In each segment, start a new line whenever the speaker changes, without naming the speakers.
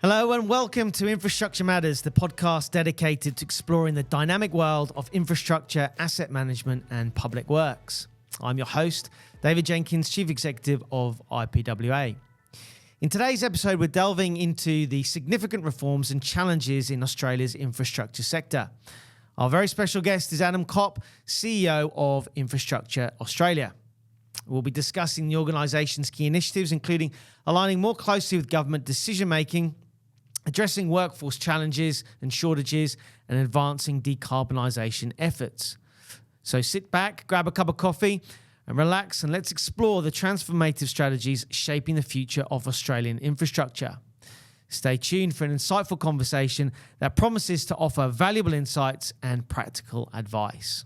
Hello and welcome to Infrastructure Matters, the podcast dedicated to exploring the dynamic world of infrastructure, asset management and public works. I'm your host, David Jenkins, Chief Executive of IPWEA. In today's episode, we're delving into the significant reforms and challenges in Australia's infrastructure sector. Our very special guest is Adam Copp, CEO of Infrastructure Australia. We'll be discussing the organisation's key initiatives, including aligning more closely with government decision-making, addressing workforce challenges and shortages, and advancing decarbonisation efforts. So sit back, grab a cup of coffee and relax, and let's explore the transformative strategies shaping the future of Australian infrastructure. Stay tuned for an insightful conversation that promises to offer valuable insights and practical advice.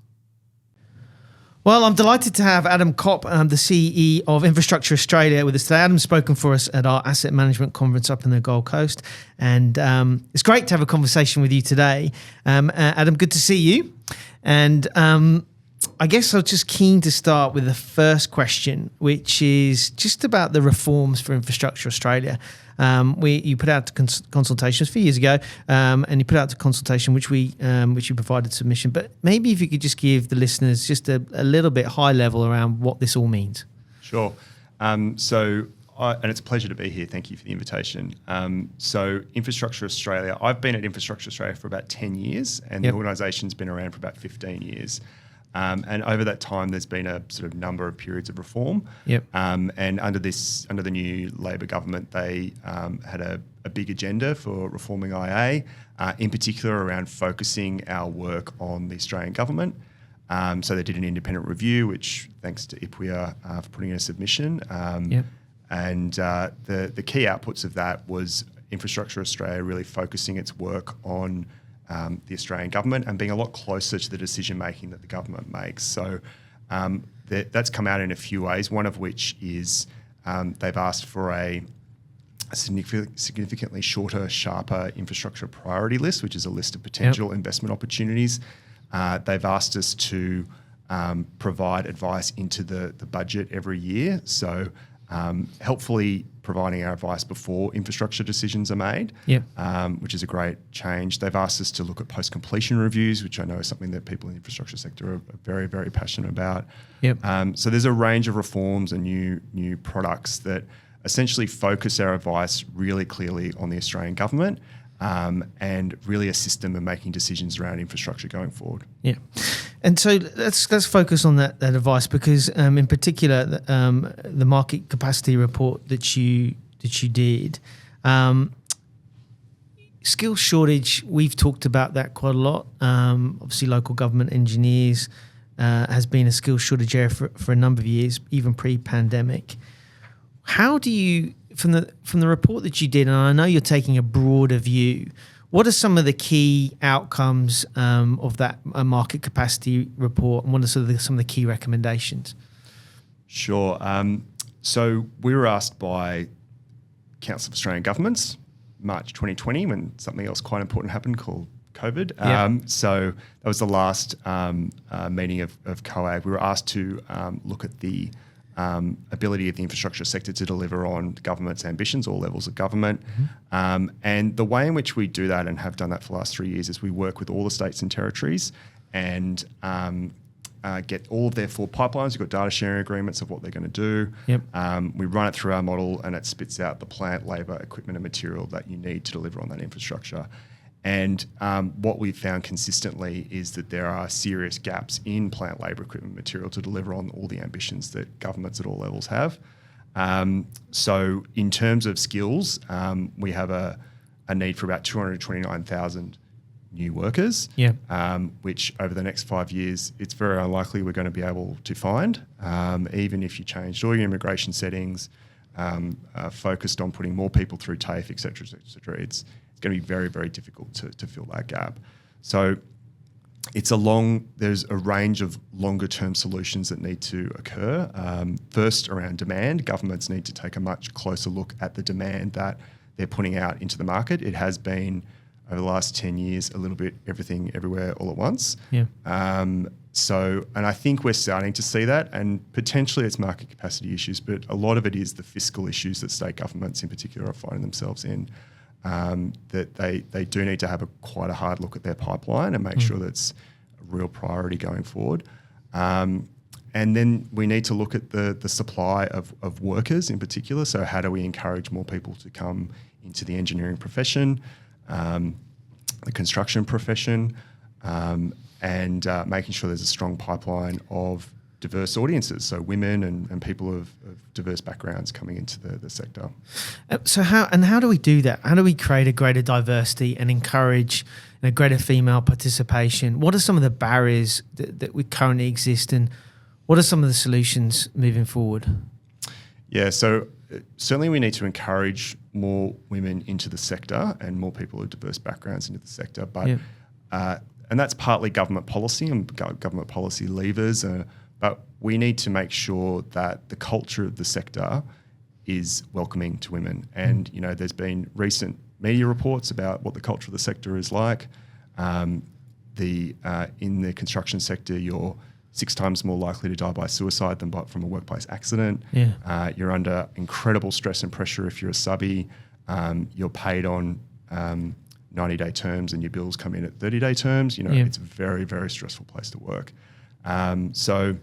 Well, I'm delighted to have Adam Copp, the CEO of Infrastructure Australia, with us today. Adam's spoken for us at our asset management conference up in the Gold Coast, and it's great to have a conversation with you today. Adam, good to see you. And I guess I was just keen to start with the first question, which is just about the reforms for Infrastructure Australia. You put out consultations a few years ago, and you put out the consultation which you provided submission. But maybe if you could just give the listeners just a little bit high level around what this all means.
Sure. And it's a pleasure to be here. Thank you for the invitation. So Infrastructure Australia, I've been at Infrastructure Australia for about 10 years, and the organisation's been around for about 15 years. And over that time, there's been a sort of number of periods of reform. And under the new Labor government, they had a big agenda for reforming IA, in particular around focusing our work on the Australian government. So they did an independent review, which thanks to IPWEA for putting in a submission. And the key outputs of that was Infrastructure Australia really focusing its work on the Australian government and being a lot closer to the decision making that the government makes. So that's come out in a few ways, one of which is they've asked for a significantly shorter, sharper infrastructure priority list, which is a list of potential investment opportunities. They've asked us to provide advice into the budget every year. So helpfully providing our advice before infrastructure decisions are made, which is a great change. They've asked us to look at post-completion reviews, which I know is something that people in the infrastructure sector are very, very passionate about. So there's a range of reforms and new products that essentially focus our advice really clearly on the Australian government and really assist them in making decisions around infrastructure going forward. And so let's focus on that advice, because in particular the market capacity report that you did, skill shortage, we've talked about that quite a lot. Obviously local government engineers has been a skill shortage area for a number of years, even pre-pandemic. How do you, from the report that you did, and I know you're taking a broader view, what are some of the key outcomes of that market capacity report, and what are some of the key recommendations? Sure. So we were asked by Council of Australian Governments, March 2020, when something else quite important happened called COVID. So that was the last meeting of COAG. We were asked to look at the ability of the infrastructure sector to deliver on government's ambitions, all levels of government. And the way in which we do that, and have done that for the last 3 years, is we work with all the states and territories and get all of their 4 pipelines. We've got data sharing agreements of what they're going to do. We run it through our model, and it spits out the plant, labour, equipment and material that you need to deliver on that infrastructure. And what we've found consistently is that there are serious gaps in plant, labour, equipment, material to deliver on all the ambitions that governments at all levels have. So in terms of skills, we have a need for about 229,000 new workers, which over the next 5 years, it's very unlikely we're going to be able to find. Even if you changed all your immigration settings, focused on putting more people through TAFE, et cetera, it's going to be very, very difficult to fill that gap. So there's a range of longer term solutions that need to occur. First, around demand, governments need to take a much closer look at the demand that they're putting out into the market. It has been, over the last 10 years, a little bit everything, everywhere, all at once. And I think we're starting to see that, and potentially it's market capacity issues, but a lot of it is the fiscal issues that state governments in particular are finding themselves in.
that they do need to have quite a hard look at their pipeline and make sure that's a real priority going forward. And then we need to look at the supply of workers in particular. So how do we encourage more people to come into the engineering profession, the construction profession, and making sure there's a strong pipeline of diverse audiences, so women and people of diverse backgrounds coming into the sector.
So how do we do that? How do we create a greater diversity and encourage greater female participation? What are some of the barriers that we currently exist, and what are some of the solutions moving forward?
Yeah, so certainly we need to encourage more women into the sector and more people of diverse backgrounds into the sector. But and that's partly government policy and government policy levers. But we need to make sure that the culture of the sector is welcoming to women. And there's been recent media reports about what the culture of the sector is like. In the construction sector, you're 6 times more likely to die by suicide than from a workplace accident.
Yeah.
You're under incredible stress and pressure if you're a subby. You're paid on 90-day terms and your bills come in at 30-day terms. It's a very, very stressful place to work. So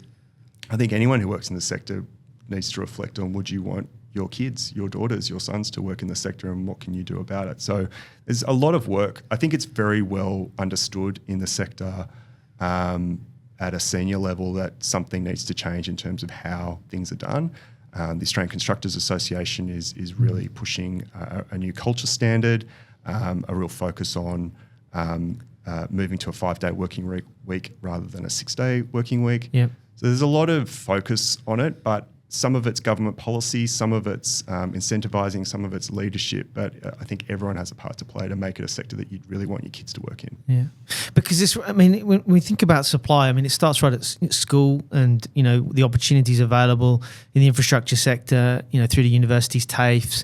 I think anyone who works in the sector needs to reflect on, would you want your kids, your daughters, your sons to work in the sector, and what can you do about it? So there's a lot of work. I think it's very well understood in the sector at a senior level that something needs to change in terms of how things are done. The Australian Constructors Association is really pushing a new culture standard, a real focus on moving to a 5-day working week rather than a 6-day working week.
Yep.
So there's a lot of focus on it, but some of it's government policy, some of it's incentivising, some of it's leadership. But I think everyone has a part to play to make it a sector that you'd really want your kids to work in.
Yeah, because when we think about supply, it starts right at school, and the opportunities available in the infrastructure sector, through the universities, TAFEs,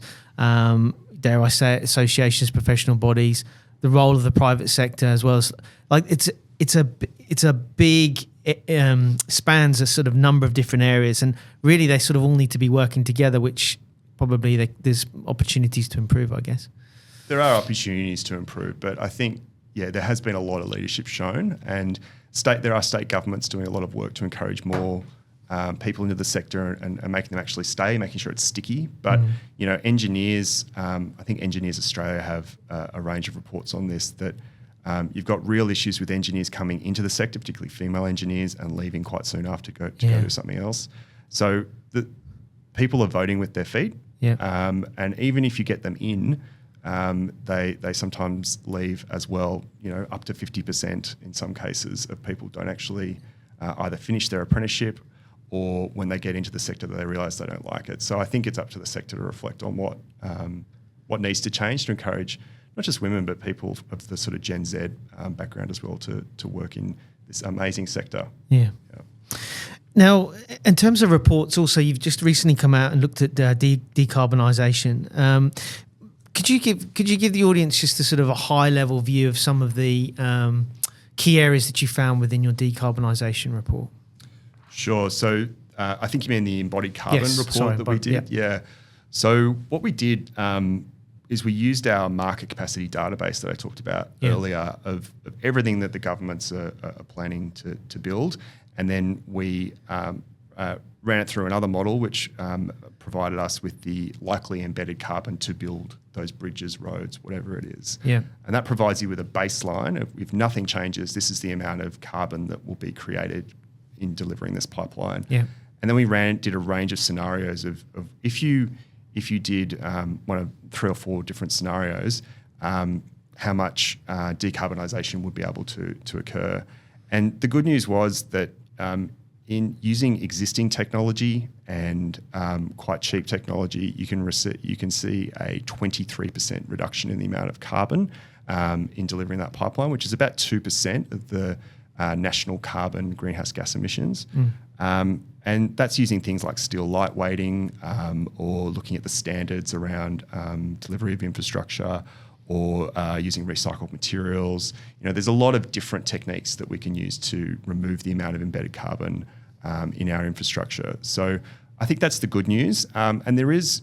dare I say it, associations, professional bodies, the role of the private sector as well as it's a big. It spans a sort of number of different areas, and really they sort of all need to be working together, which probably there's opportunities to improve, I guess.
There are opportunities to improve, but I think, there has been a lot of leadership shown, and there are state governments doing a lot of work to encourage more people into the sector and making them actually stay, making sure it's sticky. But, engineers, I think Engineers Australia have a range of reports on this that you've got real issues with engineers coming into the sector, particularly female engineers, and leaving quite soon after to go do something else. So the people are voting with their feet, and even if you get them in, they sometimes leave as well. Up to 50% in some cases of people don't actually either finish their apprenticeship, or when they get into the sector they realise they don't like it. So I think it's up to the sector to reflect on what needs to change to encourage not just women, but people of the sort of Gen Z background as well to work in this amazing sector.
Yeah. Now, in terms of reports, also, you've just recently come out and looked at decarbonisation. Could you give the audience just a sort of a high level view of some of the key areas that you found within your decarbonisation report?
Sure. So I think you mean the embodied carbon report that we did. Yeah. So what we did is we used our market capacity database that I talked about earlier of everything that the governments are planning to build, and then we ran it through another model which provided us with the likely embedded carbon to build those bridges, roads, whatever it is.
Yeah.
And that provides you with a baseline of, if nothing changes, this is the amount of carbon that will be created in delivering this pipeline.
Yeah. And
then we did a range of scenarios of if you did one of 3 or 4 different scenarios, how much decarbonisation would be able to occur. And the good news was that in using existing technology and quite cheap technology, you can see a 23% reduction in the amount of carbon in delivering that pipeline, which is about 2% of the national carbon greenhouse gas emissions. And that's using things like steel lightweighting, or looking at the standards around delivery of infrastructure, or using recycled materials. There's a lot of different techniques that we can use to remove the amount of embedded carbon in our infrastructure. So I think that's the good news. And there is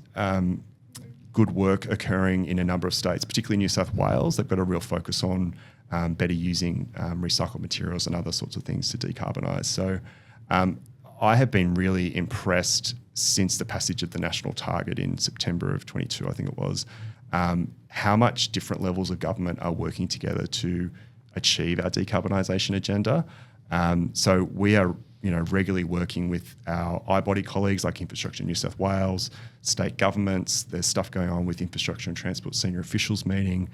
good work occurring in a number of states, particularly New South Wales. They've got a real focus on better using recycled materials and other sorts of things to decarbonise. So I have been really impressed since the passage of the national target in September of 22, I think it was, how much different levels of government are working together to achieve our decarbonisation agenda. So we are regularly working with our iBody colleagues like Infrastructure New South Wales, state governments. There's stuff going on with Infrastructure and Transport senior officials meeting.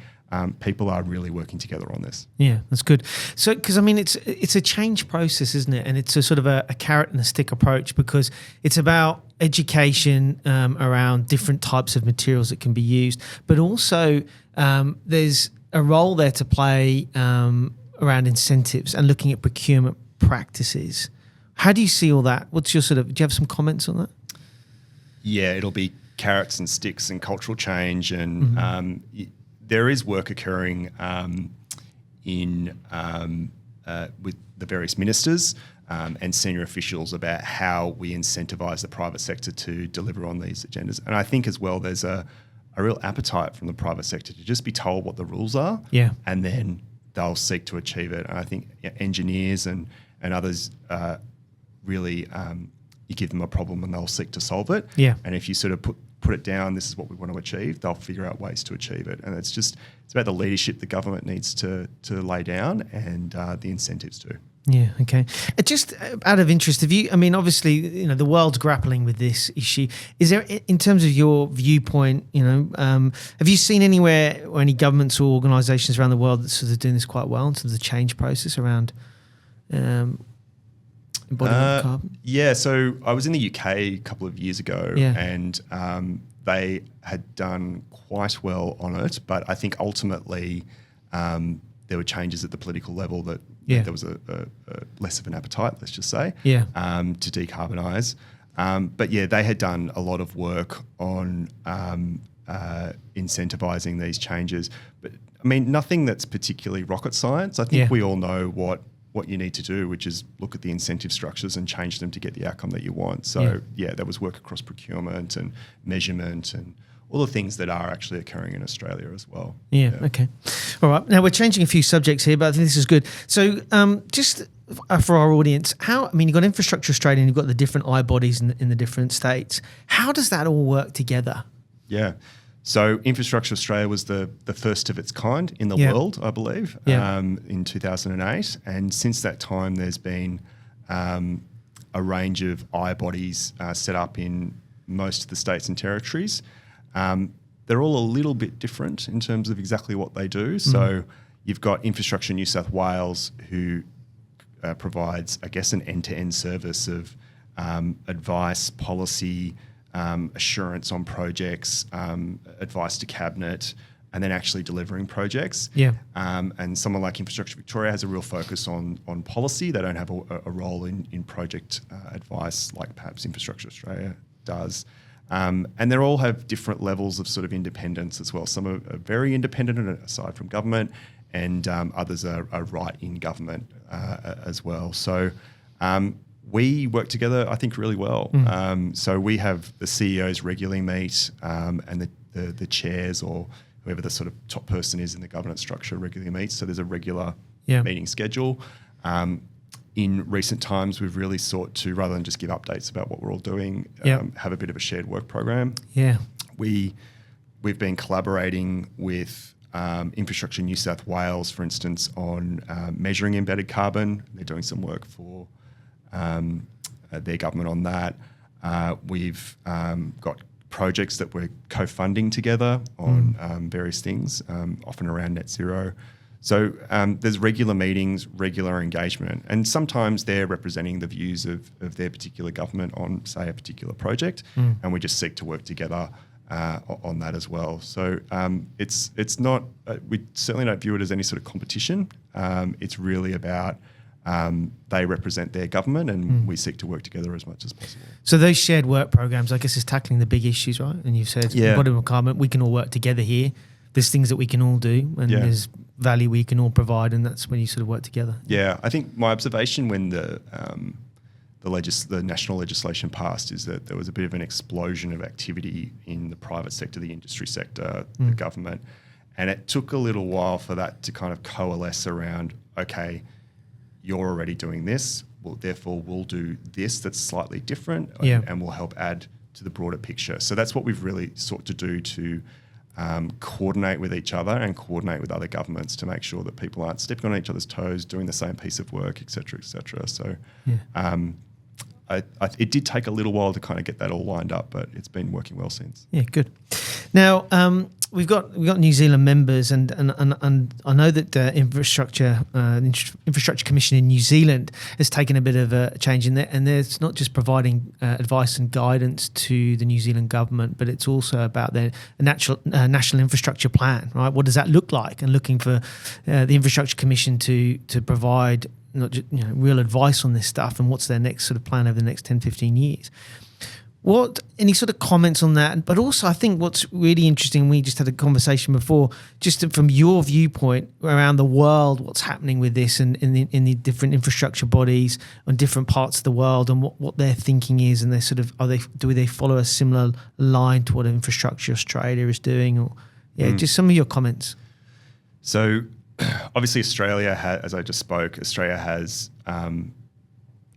People are really working together on this.
Yeah, that's good. So, because I mean, it's a change process, isn't it? And it's a sort of a carrot and a stick approach, because it's about education around different types of materials that can be used, but also there's a role there to play around incentives and looking at procurement practices. How do you see all that? What's your do you have some comments on that?
Yeah, it'll be carrots and sticks and cultural change, and there is work occurring in with the various ministers and senior officials about how we incentivise the private sector to deliver on these agendas. And I think as well there's a real appetite from the private sector to just be told what the rules are, and then they'll seek to achieve it. And I think engineers and others really, you give them a problem and they'll seek to solve it.
Yeah.
And if you sort of put it down, this is what we want to achieve, they'll figure out ways to achieve it. And it's about the leadership the government needs to lay down, and the incentives too.
Yeah, okay. Just out of interest, obviously, the world's grappling with this issue. Is there, in terms of your viewpoint, have you seen anywhere or any governments or organisations around the world that sort of doing this quite well in terms of the change process around embodiment of carbon?
Yeah, so I was in the UK a couple of years ago, and they had done quite well on it, but I think ultimately there were changes at the political level that there was a less of an appetite, let's just say, to decarbonise. But yeah, they had done a lot of work on incentivising these changes. But I mean, nothing that's particularly rocket science. I think we all know what you need to do, which is look at the incentive structures and change them to get the outcome that you want. So there was work across procurement and measurement and all the things that are actually occurring in Australia as well.
Yeah, okay. All right. Now, we're changing a few subjects here, but I think this is good. So just for our audience, you've got Infrastructure Australia and you've got the different iBodies in the different states. How does that all work together?
Yeah. So Infrastructure Australia was the first of its kind in the world, I believe, in 2008. And since that time, there's been a range of iBodies set up in most of the states and territories. They're all a little bit different in terms of exactly what they do. So you've got Infrastructure New South Wales, who provides, I guess, an end-to-end service of advice, policy, assurance on projects, advice to Cabinet, and then actually delivering projects. And someone like Infrastructure Victoria has a real focus on policy. They don't have a role in project advice like perhaps Infrastructure Australia does. And they all have different levels of sort of independence as well. Some are very independent aside from government, and others are right in government as well. So we work together, I think, really well. So we have the CEOs regularly meet, and the chairs or whoever the sort of top person is in the governance structure regularly meets. So there's a regular meeting schedule. In recent times, we've really sought to, rather than just give updates about what we're all doing, have a bit of a shared work program. We've been collaborating with Infrastructure New South Wales, for instance, on measuring embedded carbon. They're doing some work for their government on that. We've got projects that we're co-funding together on various things, often around net zero. So there's regular meetings, regular engagement, and sometimes they're representing the views of their particular government on, say, a particular project, and we just seek to work together on that as well. So it's not, we certainly don't view it as any sort of competition. It's really about they represent their government, and we seek to work together as much as possible.
So those shared work programs, I guess, is tackling the big issues, right? And you've said, embodiment of carbon, we can all work together here. There's things that we can all do, and there's value we can all provide, and that's when you sort of work together.
Yeah, I think my observation when the the national legislation passed is that there was a bit of an explosion of activity in the private sector, the industry sector, the government. And it took a little while for that to kind of coalesce around, okay, you're already doing this, well, therefore we'll do this that's slightly different and we'll help add to the broader picture. So that's what we've really sought to do to coordinate with each other and coordinate with other governments to make sure that people aren't stepping on each other's toes, doing the same piece of work, et cetera, et cetera. So it did take a little while to kind of get that all lined up, but it's been working well since.
Yeah, good. Now, we've got New Zealand members, and I know that the Infrastructure Commission in New Zealand has taken a bit of a change in there, and it's not just providing advice and guidance to the New Zealand government, but it's also about their national infrastructure plan, right? What does that look like? And looking for the Infrastructure Commission to provide not just, real advice on this stuff, and what's their next sort of plan over the next 10, 15 years. Any sort of comments on that? But also, I think what's really interesting, we just had a conversation before, just from your viewpoint around the world, what's happening with this and in the different infrastructure bodies on different parts of the world, and what their thinking is, and they sort of do they follow a similar line to what Infrastructure Australia is doing, or just some of your comments.
So, obviously, Australia as I just spoke, Australia has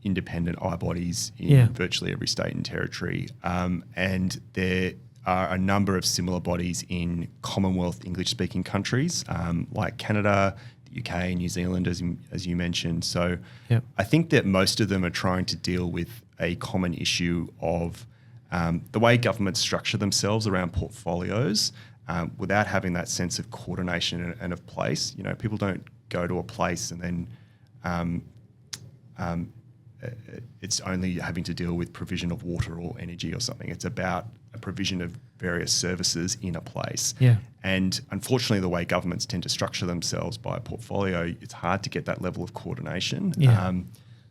independent eye bodies in virtually every state and territory. And there are a number of similar bodies in Commonwealth English-speaking countries like Canada, the UK, New Zealand, as you mentioned. So I think that most of them are trying to deal with a common issue of the way governments structure themselves around portfolios without having that sense of coordination and of place. People don't go to a place and then it's only having to deal with provision of water or energy or something. It's about a provision of various services in a place. And unfortunately, the way governments tend to structure themselves by a portfolio, it's hard to get that level of coordination.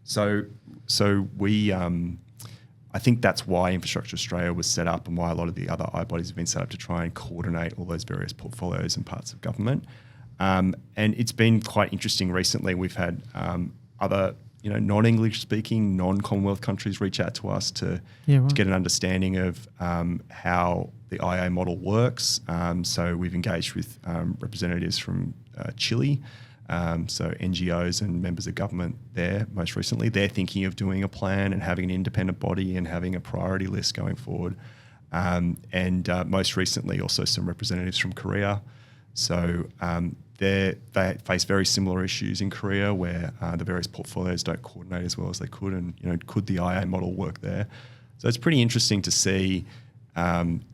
So we, I think that's why Infrastructure Australia was set up, and why a lot of the other eye bodies have been set up, to try and coordinate all those various portfolios and parts of government. And it's been quite interesting recently. We've had other non-English speaking, non-Commonwealth countries reach out to us to get an understanding of how the IA model works. So we've engaged with representatives from Chile, so NGOs and members of government there most recently. They're thinking of doing a plan and having an independent body and having a priority list going forward. And most recently also some representatives from Korea. So they face very similar issues in Korea, where the various portfolios don't coordinate as well as they could, and could the IA model work there? So it's pretty interesting to see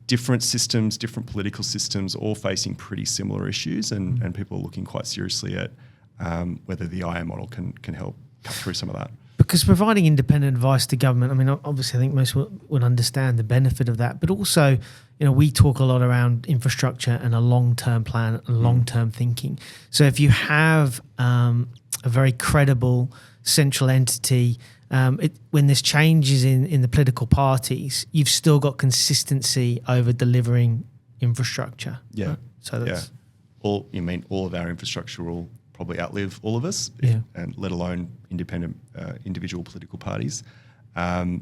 different systems, different political systems, all facing pretty similar issues, and people are looking quite seriously at whether the IA model can help cut through some of that.
Because providing independent advice to government, I mean, obviously I think most would understand the benefit of that, but also, we talk a lot around infrastructure and a long-term plan, long-term thinking. So if you have a very credible central entity, when there's changes in the political parties, you've still got consistency over delivering infrastructure.
Yeah.
Right? So that's
all of our infrastructure will probably outlive all of us, and let alone independent individual political parties.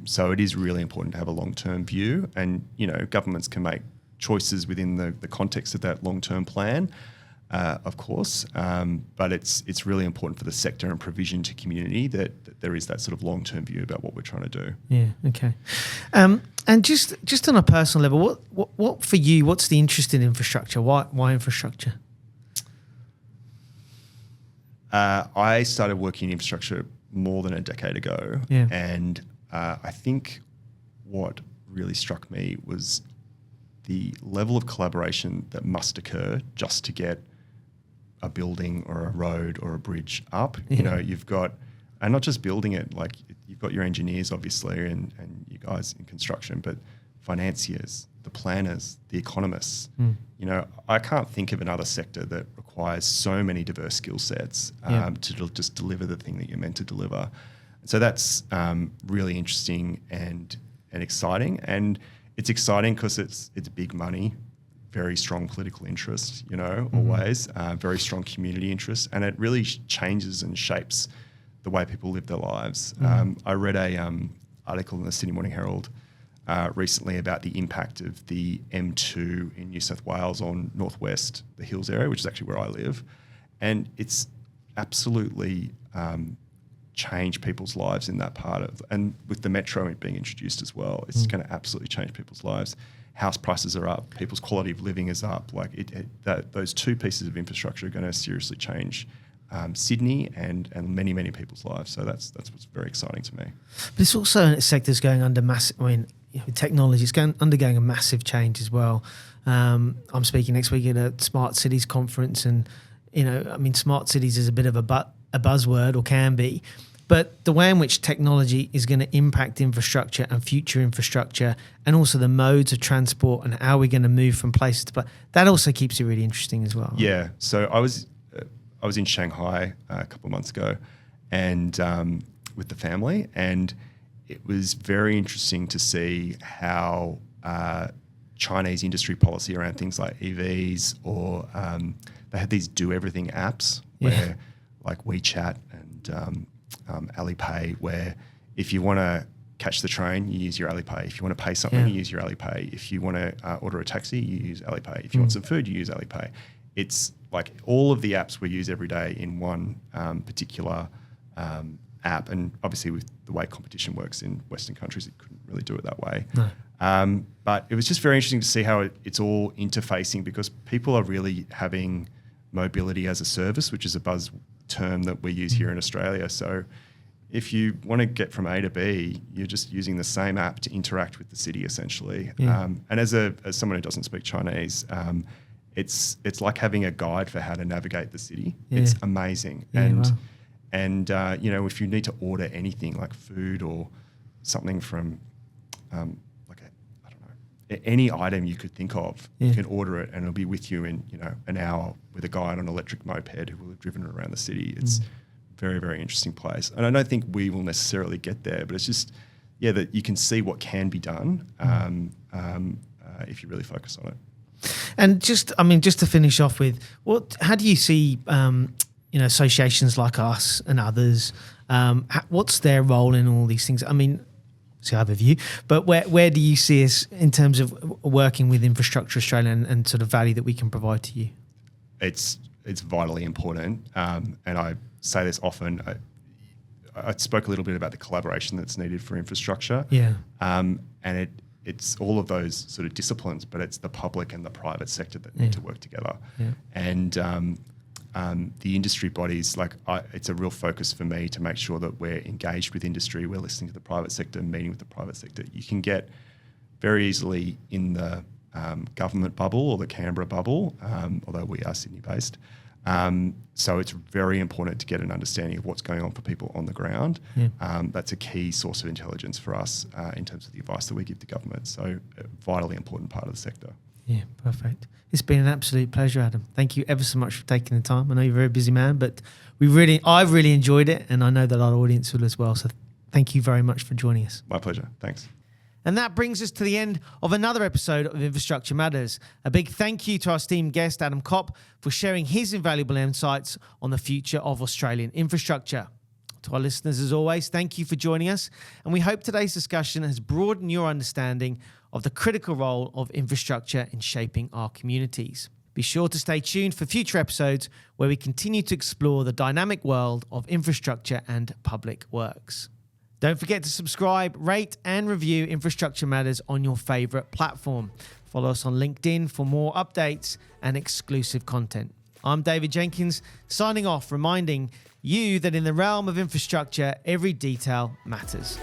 So it is really important to have a long-term view, and governments can make choices within the context of that long-term plan, of course. But it's really important for the sector and provision to community that there is that sort of long-term view about what we're trying to do.
Yeah. Okay. And just on a personal level, what for you? What's the interest in infrastructure? Why infrastructure?
I started working in infrastructure more than a decade ago, and I think what really struck me was the level of collaboration that must occur just to get a building or a road or a bridge up. You've got, and not just building it, like you've got your engineers obviously and you guys in construction, but financiers, the planners, the economists. I can't think of another sector that requires so many diverse skill sets to just deliver the thing that you're meant to deliver. So that's really interesting and exciting. And it's exciting because it's big money, very strong political interest, always, very strong community interest. And it really changes and shapes the way people live their lives. I read a article in the Sydney Morning Herald recently about the impact of the M2 in New South Wales on Northwest, the Hills area, which is actually where I live. And it's absolutely changed people's lives in that part of, and with the metro being introduced as well, it's going to absolutely change people's lives. House prices are up, people's quality of living is up. Like those two pieces of infrastructure are going to seriously change Sydney and many, many people's lives. So that's what's very exciting to me.
But it's also a sector that's going under massive, technology, it's undergoing a massive change as well. I'm speaking next week at a Smart Cities conference, and smart cities is a bit of a buzzword, or can be, but the way in which technology is going to impact infrastructure and future infrastructure, and also the modes of transport and how we're going to move from places to places, that also keeps it really interesting as well.
Yeah. So I was in Shanghai a couple of months ago, and with the family, and it was very interesting to see how Chinese industry policy around things like EVs, or they had these do everything apps where, like WeChat and Alipay, where if you want to catch the train, you use your Alipay. If you want to pay something, you use your Alipay. If you want to order a taxi, you use Alipay. If you want some food, you use Alipay. It's like all of the apps we use every day in one particular app. And obviously with the way competition works in Western countries, it couldn't really do it that way. No. But it was just very interesting to see how it's all interfacing, because people are really having mobility as a service, which is a buzz term that we use here in Australia. So if you want to get from A to B, you're just using the same app to interact with the city, essentially. And as someone who doesn't speak Chinese, it's like having a guide for how to navigate the city. It's amazing. And if you need to order anything like food or something from any item you could think of, you can order it and it'll be with you in an hour, with a guy on an electric moped who will have driven it around the city. It's very, very interesting place. And I don't think we will necessarily get there, but it's just, that you can see what can be done if you really focus on it.
And just to finish off with, how do you see, associations like us and others, what's their role in all these things? See, I have a view, but where do you see us in terms of working with Infrastructure Australia and sort of value that we can provide to you?
It's vitally important, and I say this often. I spoke a little bit about the collaboration that's needed for infrastructure. And it's all of those sort of disciplines, but it's the public and the private sector that need to work together. And the industry bodies, it's a real focus for me to make sure that we're engaged with industry, we're listening to the private sector, meeting with the private sector. You can get very easily in the government bubble or the Canberra bubble, although we are Sydney-based. So it's very important to get an understanding of what's going on for people on the ground. That's a key source of intelligence for us in terms of the advice that we give to government. So a vitally important part of the sector.
Yeah, perfect. It's been an absolute pleasure, Adam. Thank you ever so much for taking the time. I know you're a very busy man, but I've really enjoyed it, and I know that our audience will as well. So thank you very much for joining us.
My pleasure. Thanks.
And that brings us to the end of another episode of Infrastructure Matters. A big thank you to our esteemed guest, Adam Copp, for sharing his invaluable insights on the future of Australian infrastructure. To our listeners, as always, thank you for joining us, and we hope today's discussion has broadened your understanding of the critical role of infrastructure in shaping our communities. Be sure to stay tuned for future episodes where we continue to explore the dynamic world of infrastructure and public works. Don't forget to subscribe, rate, and review Infrastructure Matters on your favourite platform. Follow us on LinkedIn for more updates and exclusive content. I'm David Jenkins, signing off, reminding you that in the realm of infrastructure, every detail matters.